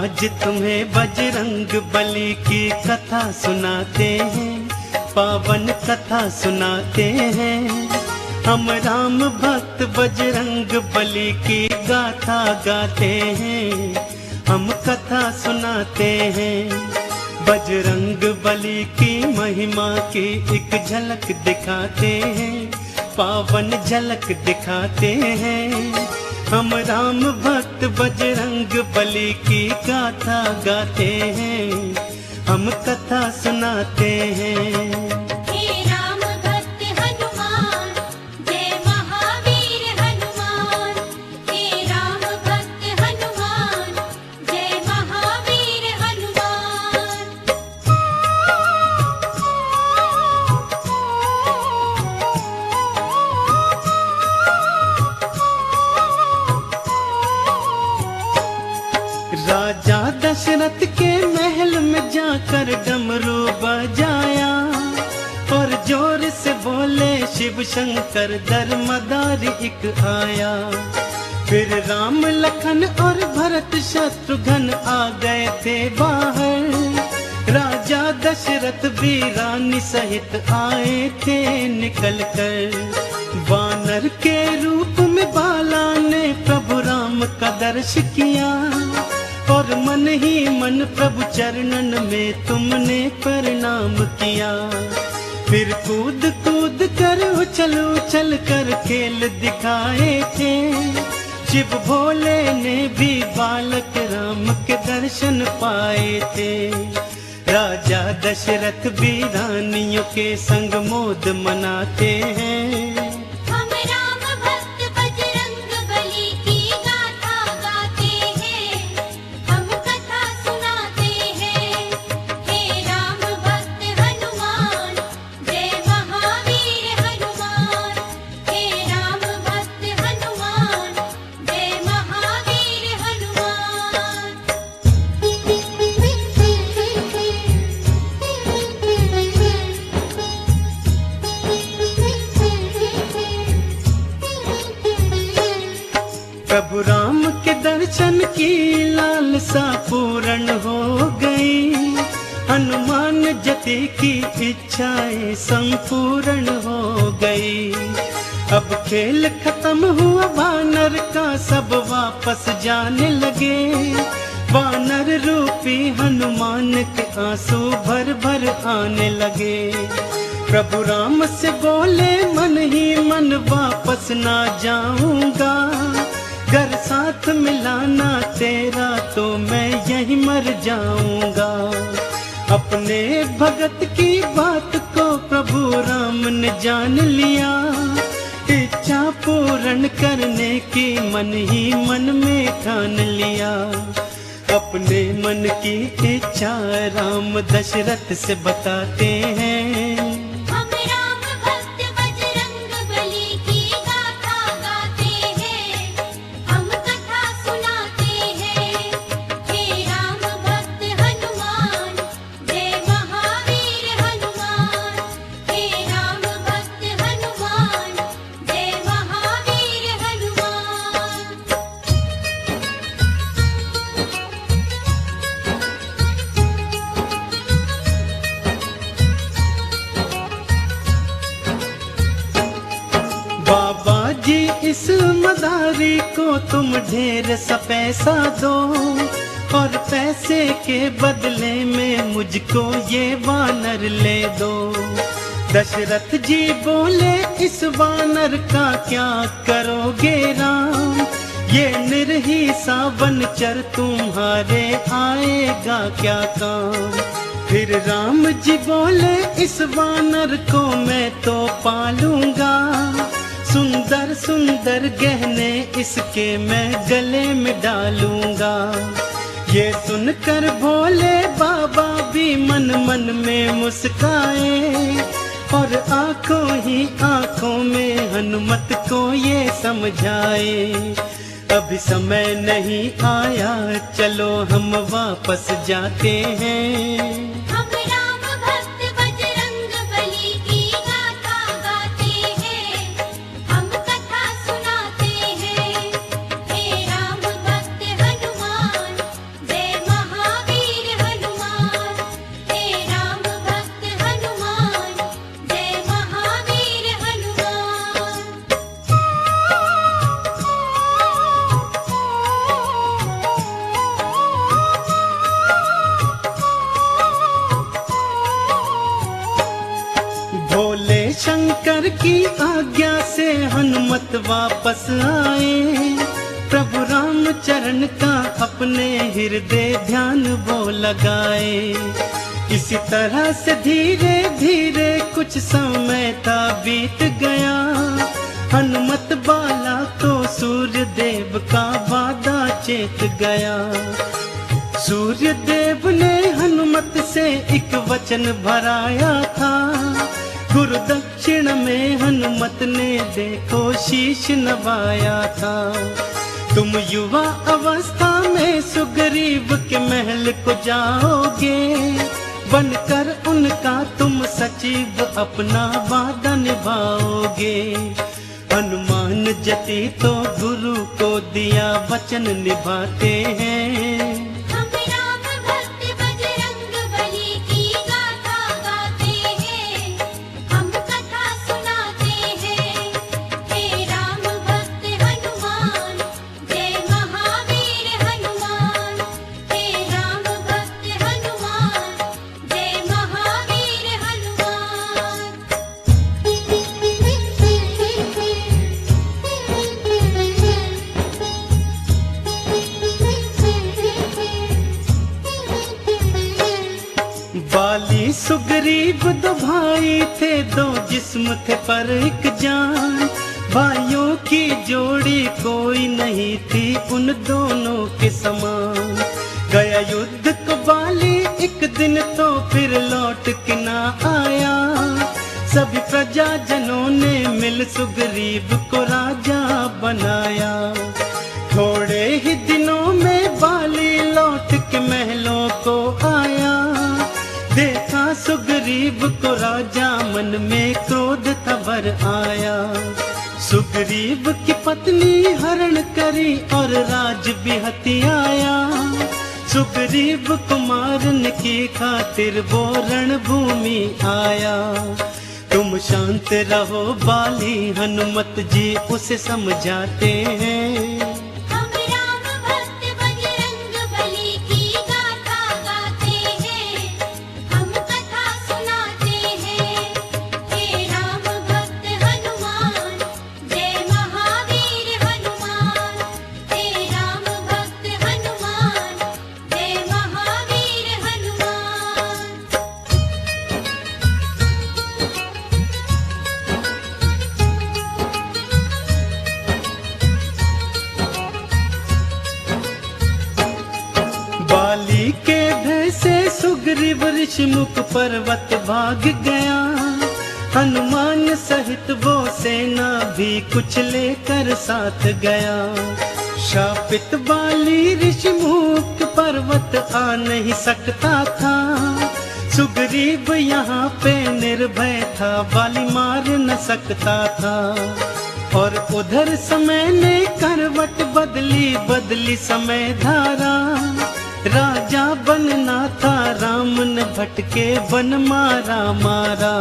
आज तुम्हें बजरंग बली की कथा सुनाते हैं, पावन कथा सुनाते हैं। हम राम भक्त बजरंग बली की गाथा गाते हैं, हम कथा सुनाते हैं। बजरंग बली की महिमा की एक झलक दिखाते हैं, पावन झलक दिखाते हैं। हम राम भक्त बजरंग बली की गाथा गाते हैं, हम कथा सुनाते हैं। राजा दशरथ के महल में जाकर डमरू बजाया और जोर से बोले शिव शंकर दरमदार एक आया। फिर राम लखन और भरत शत्रुघ्न आ गए थे बाहर। राजा दशरथ भी रानी सहित आए थे निकल कर। वानर के रूप में बाला ने प्रभु राम का दर्श किया और मन ही मन प्रभु चरणन में तुमने प्रणाम किया। फिर कूद कूद कर उछल उछल कर खेल दिखाए थे। शिव भोले ने भी बालक राम के दर्शन पाए थे। राजा दशरथ भी रानियों के संग मोद मनाते हैं। प्रभु राम के दर्शन की लालसा पूर्ण हो गई। हनुमान जति की इच्छाएं संपूर्ण हो गई। अब खेल खत्म हुआ वानर का, सब वापस जाने लगे। वानर रूपी हनुमान के आंसू भर भर आने लगे। प्रभु राम से बोले मन ही मन वापस ना जाऊंगा। घर साथ मिलाना तेरा तो मैं यही मर जाऊंगा। अपने भगत की बात को प्रभु राम ने जान लिया। इच्छा पूर्ण करने की मन ही मन में ठान लिया। अपने मन की इच्छा राम दशरथ से बताते हैं। बाबा जी इस मदारी को तुम ढेर सा पैसा दो और पैसे के बदले में मुझको ये वानर ले दो। दशरथ जी बोले इस वानर का क्या करोगे राम। ये निर्ही सा वनचर तुम्हारे आएगा क्या काम। फिर राम जी बोले इस वानर को मैं तो पालूंगा। सुंदर सुंदर गहने इसके मैं गले में डालूंगा। ये सुनकर भोले बाबा भी मन मन में मुस्काए और आंखों ही आंखों में हनुमत को ये समझाए। अभी समय नहीं आया, चलो हम वापस जाते हैं। जय शंकर की आज्ञा से हनुमत वापस आए। प्रभु राम चरण का अपने हृदय ध्यान वो लगाए। इसी तरह से धीरे धीरे कुछ समय था बीत गया। हनुमत बाला तो सूर्य देव का वादा चेत गया। सूर्य देव ने हनुमत से एक वचन भराया था। गुरु दक्षिण में हनुमत ने देखो शीश नवाया था। तुम युवा अवस्था में सुग्रीव के महल को जाओगे, बनकर उनका तुम सचिव अपना वादा निभाओगे। हनुमान जति तो गुरु को दिया वचन निभाते हैं। हम राम भक्त बजरंग बली की गाथा गाते हैं, हम कथा सुनाते हैं। हे राम भक्त हनुमान, जय महावीर हनुमान। हे राम भक्त हनुमान, जय महावीर हनुमान। बाली सुग्रीव दो भाई थे, दो जिस्म थे पर एक जान। भाइयों की जोड़ी कोई नहीं थी उन दोनों के समान। गया युद्ध को बाली एक दिन तो फिर लौट के ना आया। सभी प्रजाजनों ने मिल सुग्रीव को राजा बनाया। थोड़े ही दिनों में बाली लौट के महलों को आया। देखा सुग्रीव को राजा मन में क्रोध था भर आया। सुग्रीव की पत्नी हरण करी और राज भी हथियाया। सुग्रीव को मारने की खातिर वो रणभूमि आया। तुम शांत रहो बाली, हनुमत जी उसे समझाते हैं। हम राम भक्त बजरंग बली की गाथा गाते हैं, हम कथा सुनाते हैं। हे राम भक्त हनुमान, जय महावीर हनुमान। हे राम भक्त हनुमान, जय महावीर हनुमान। बाली के भय से सुग्रीव ऋषिमुख पर्वत भाग गया। हनुमान सहित वो सेना भी कुछ लेकर साथ गया। शापित बाली ऋषिमुख पर्वत आ नहीं सकता था। सुग्रीव यहाँ पे निर्भय था, बाली मार न सकता था। और उधर समय ने करवट बदली, बदली समय धारा। राजा बनना था, राम ने भटके वन मारा मारा।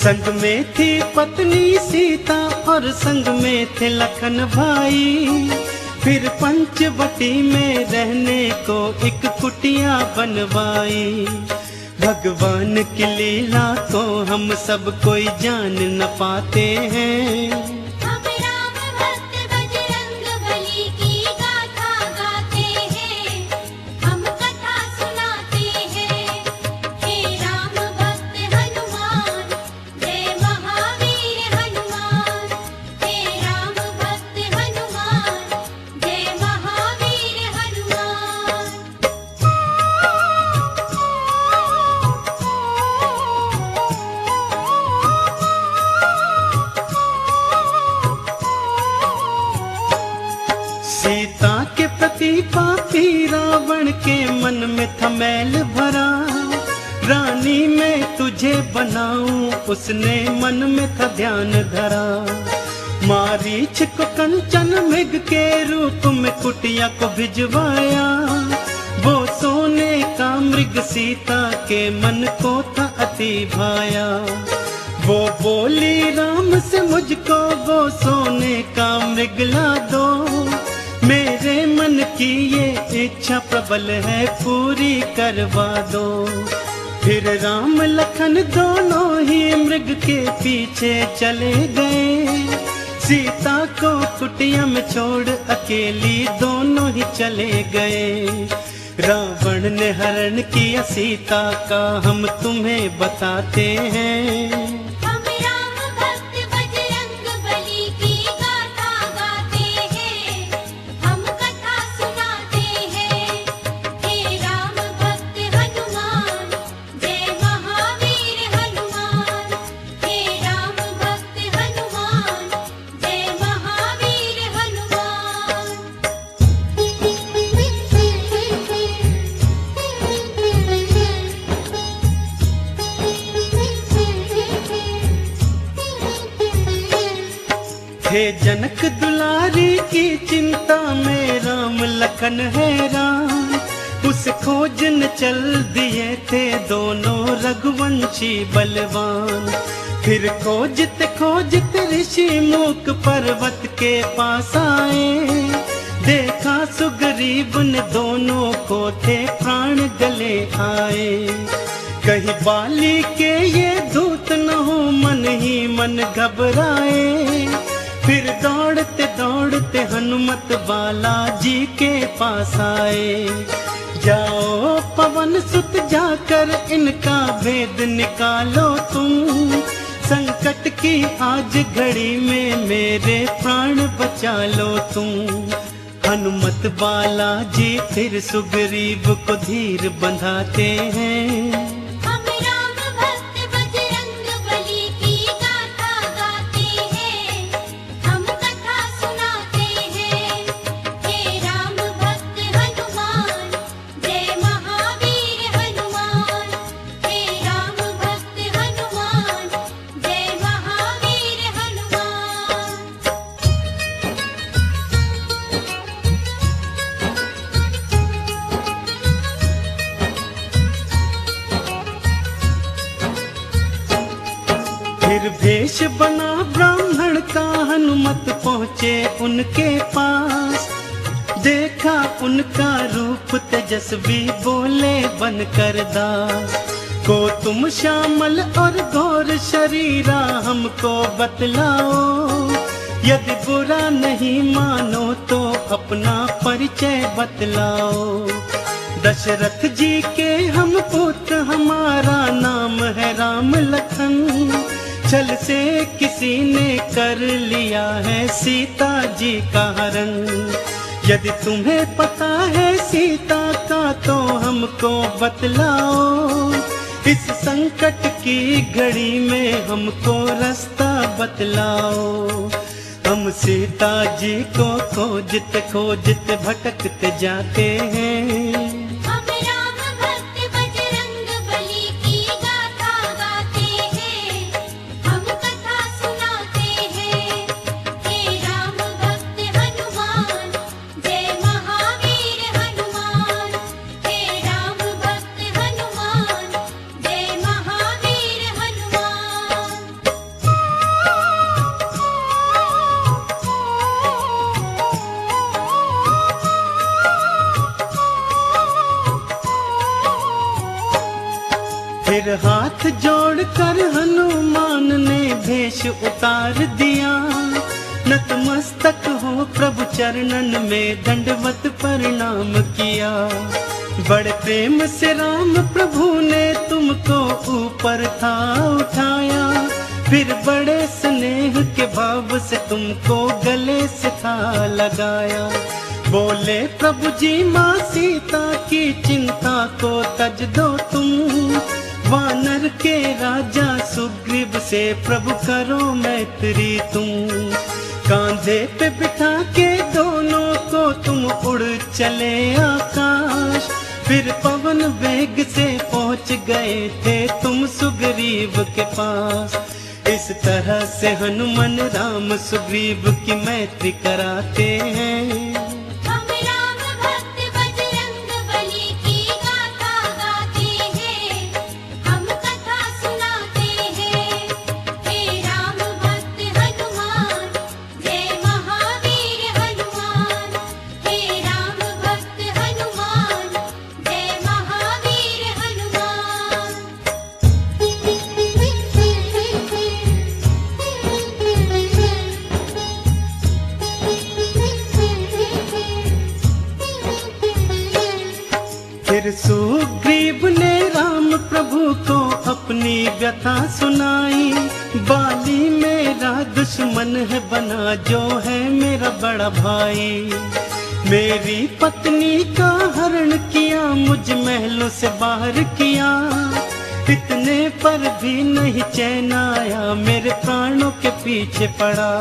संग में थी पत्नी सीता और संग में थे लखन भाई। फिर पंचवटी में रहने को एक कुटिया बनवाई। भगवान की लीला को हम सब कोई जान न पाते हैं। हम राम भक्त बजरंग बली की गाथा गाते हैं, हम कथा सुनाते हैं। हे राम भक्त हनुमान, जय महावीर हनुमान। हे राम भक्त हनुमान, जय महावीर हनुमान। सीता के प्रति पापी रावण के मन में था मैल भरा। रानी मैं तुझे बनाऊं उसने मन में था ध्यान धरा। मारीच को कंचन मृग के रूप में कुटिया को भिजवाया। वो सोने का मृग सीता के मन को था अति भाया। वो बोली राम से मुझको वो सोने का मृग ला दो। मेरे मन की ये इच्छा प्रबल है पूरी करवा दो। फिर राम लखन दोनों ही मृग के पीछे चले गए। सीता को कुटिया में छोड़ अकेली दोनों ही चले गए। रावण ने हरण किया सीता का, हम तुम्हें बताते हैं। हम राम भक्त बजरंग बली की गाथा गाते हैं, हम कथा सुनाते हैं। हे राम भक्त हनुमान, जय महावीर हनुमान। हे राम भक्त हनुमान, जय महावीर हे जनक दुलारी की चिंता में राम लखन हैरान। उस खोज न चल दिए थे दोनों रघुवंशी बलवान। फिर खोजते खोजते ऋषि मूक पर्वत के पास आए। देखा सुग्रीव ने दोनों को थे प्राण गले आए। कहीं बाली के ये दूत न हो, मन ही मन घबराए। फिर दौड़ते दौड़ते हनुमत बाला जी के पास आए। जाओ पवन सुत जाकर इनका भेद निकालो तुम। संकट की आज घड़ी में मेरे प्राण बचा लो तुम। हनुमत बाला जी फिर सुग्रीव को धीर बंधाते हैं। हम राम भक्त बजरंग बली की गाथा गाते हैं, हम कथा सुनाते हैं। हे राम भक्त हनुमान, जय महावीर हनुमान। हे राम भक्त हनुमान, जय महावीर हनुमान। फिर भेष बना ब्राह्मण का हनुमत पहुँचे उनके पास। देखा उनका रूप तेजस्वी, बोले बनकर दास। को तुम श्यामल और गौर शरीरा हमको बतलाओ। यदि बुरा नहीं मानो तो अपना परिचय बतलाओ। दशरथ जी के हम पुत्र, हमारा नाम है राम लखन। छल से किसी ने कर लिया है सीता जी का हरण। यदि तुम्हें पता है सीता का तो हमको बतलाओ। इस संकट की घड़ी में हमको रास्ता बतलाओ। हम सीता जी को खोजते खोजते भटकते जाते हैं। हम राम भक्त बजरंग बली की गाथा गाते हैं, हम कथा सुनाते हैं। हे राम भक्त हनुमान, जय महावीर हनुमान। हे राम भक्त हनुमान, जय महावीर हनुमान। फिर हाथ जोड़कर हनुमान ने भेष उतार दिया। नतमस्तक हो प्रभु चरणन में दंडवत प्रणाम किया। बड़े प्रेम से राम प्रभु ने तुमको ऊपर था उठाया। फिर बड़े स्नेह के भाव से तुमको गले से था लगाया। बोले प्रभु जी माँ सीता की चिंता को तज दो तुम। वानर के राजा सुग्रीव से प्रभु करो मैत्री तुम। कांधे पे बिठा के दोनों को तुम उड़ चले आकाश। फिर पवन वेग से पहुँच गए थे तुम सुग्रीव के पास। इस तरह से हनुमान राम सुग्रीव की मैत्री कराते हैं। हम राम भक्त बजरंग बली की गाथा गाते हैं, हम कथा सुनाते हैं। हे राम भक्त हनुमान, जय महावीर हनुमान। हे राम भक्त हनुमान, जय महावीर हनुमान। फिर सुग्रीव ने राम प्रभु को अपनी व्यथा सुनाई। बाली मेरा दुश्मन है बना जो है मेरा बड़ा भाई। मेरी पत्नी का हरण किया, मुझ महलों से बाहर किया। इतने पर भी नहीं चैन आया, मेरे प्राणों के पीछे पड़ा।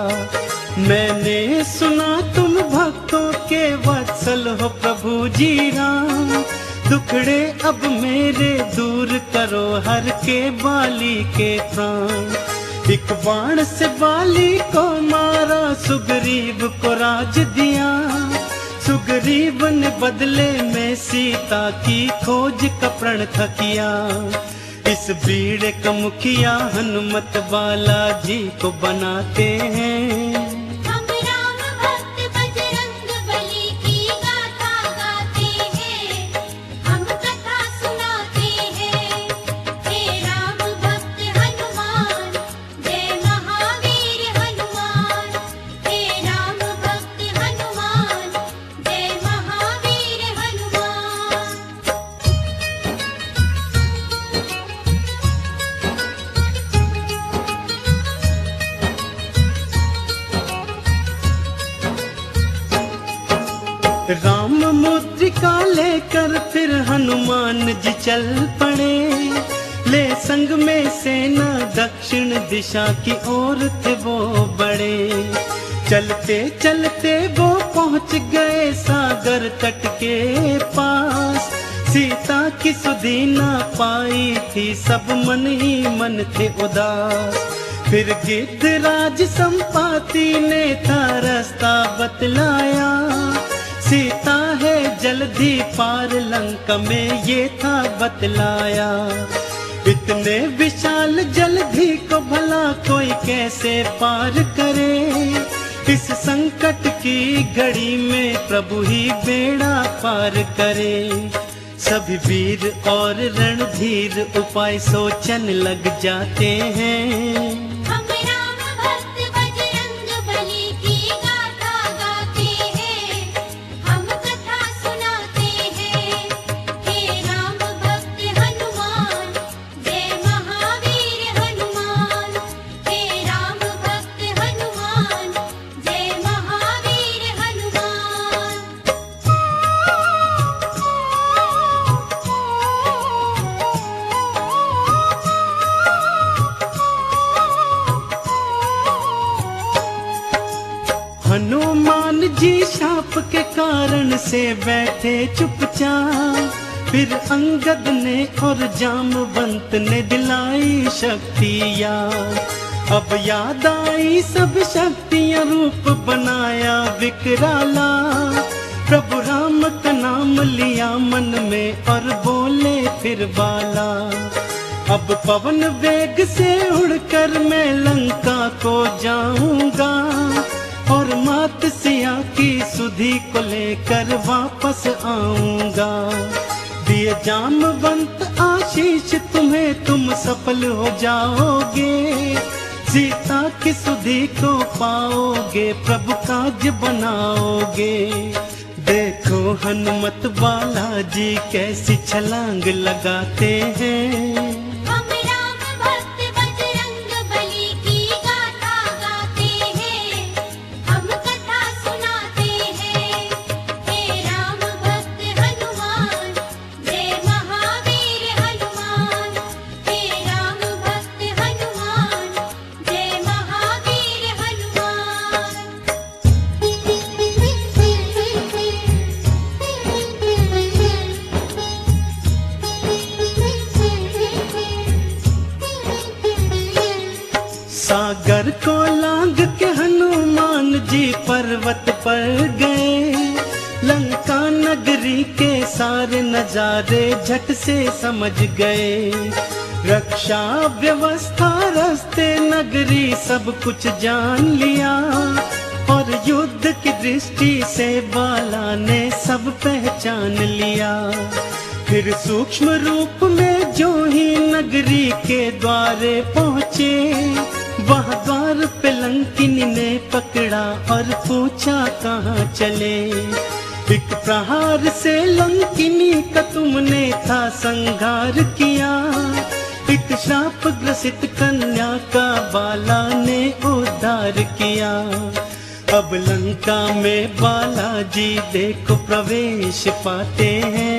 मैंने सुना तुम भक्तों के वत्सल हो प्रभु जी राम। दुखड़े अब मेरे दूर करो, हर के बाली के प्राण। एक बाण से बाली को मारा, सुग्रीव को राज दिया। सुग्रीव ने बदले में सीता की खोज का प्रण था किया। इस बीड़े का मुखिया हनुमत बालाजी को बनाते हैं। हम राम भक्त बजरंग बली की गाथा गाते हैं, हम कथा सुनाते हैं। हे राम भक्त हनुमान, जय महावीर हनुमान। हे राम भक्त हनुमान, जय महावीर हनुमान। राम मुद्रिका लेकर फिर हनुमान जी चल पड़े। ले संग में सेना दक्षिण दिशा की ओर थे वो बड़े। चलते चलते वो पहुंच गए सागर तट के पास। सीता की सुधि ना पाई थी, सब मन ही मन थे उदास। फिर गिद्धराज संपाति ने था रास्ता बतलाया। सीता है जल्दी पार लंका में, ये था बतलाया। इतने विशाल जलधि को भला कोई कैसे पार करे। इस संकट की घड़ी में प्रभु ही बेड़ा पार करे। सभी वीर और रणधीर उपाय सोचन लग जाते हैं। हम राम भक्त बजरंग बली की गाथा गाते हैं, हम कथा सुनाते हैं। हे राम भक्त हनुमान, जय महावीर हनुमान। हे राम भक्त हनुमान, जय महावीर हनुमान। हनुमान जी शाप के कारण से बैठे चुपचाप। फिर अंगद ने और जामवंत ने दिलाई शक्तियाँ। अब याद आई सब शक्तियाँ, रूप बनाया विकराला। प्रभु राम का नाम लिया मन में और बोले फिर बाला। अब पवन वेग से उड़कर मैं लंका को जाऊंगा। और मात सिया की सुधि को लेकर वापस आऊंगा। दिए जामवंत आशीष तुम्हें, तुम सफल हो जाओगे। सीता की सुधि को पाओगे, प्रभु काज बनाओगे। देखो हनुमत बालाजी कैसी छलांग लगाते हैं। हम राम भक्त बजरंग बली की गाथा गाते हैं, हम कथा सुनाते हैं। हे राम भक्त हनुमान, जय महावीर हनुमान। हे राम भक्त हनुमान, जय महावीर हनुमान। सागर को लांग के हनुमान जी पर्वत पर गए। लंका नगरी के सारे नजारे झट से समझ गए। रक्षा व्यवस्था रास्ते नगरी सब कुछ जान लिया। और युद्ध की दृष्टि से बाला ने सब पहचान लिया। फिर सूक्ष्म रूप में जो ही नगरी के द्वारे पहुँचे। वहाँ द्वार पे लंकिनी ने पकड़ा और पूछा कहाँ चले। एक प्रहार से लंकिनी का तुमने था संहार किया, एक श्राप ग्रसित कन्या का बाला ने उद्धार किया। अब लंका में बालाजी देखो प्रवेश पाते हैं,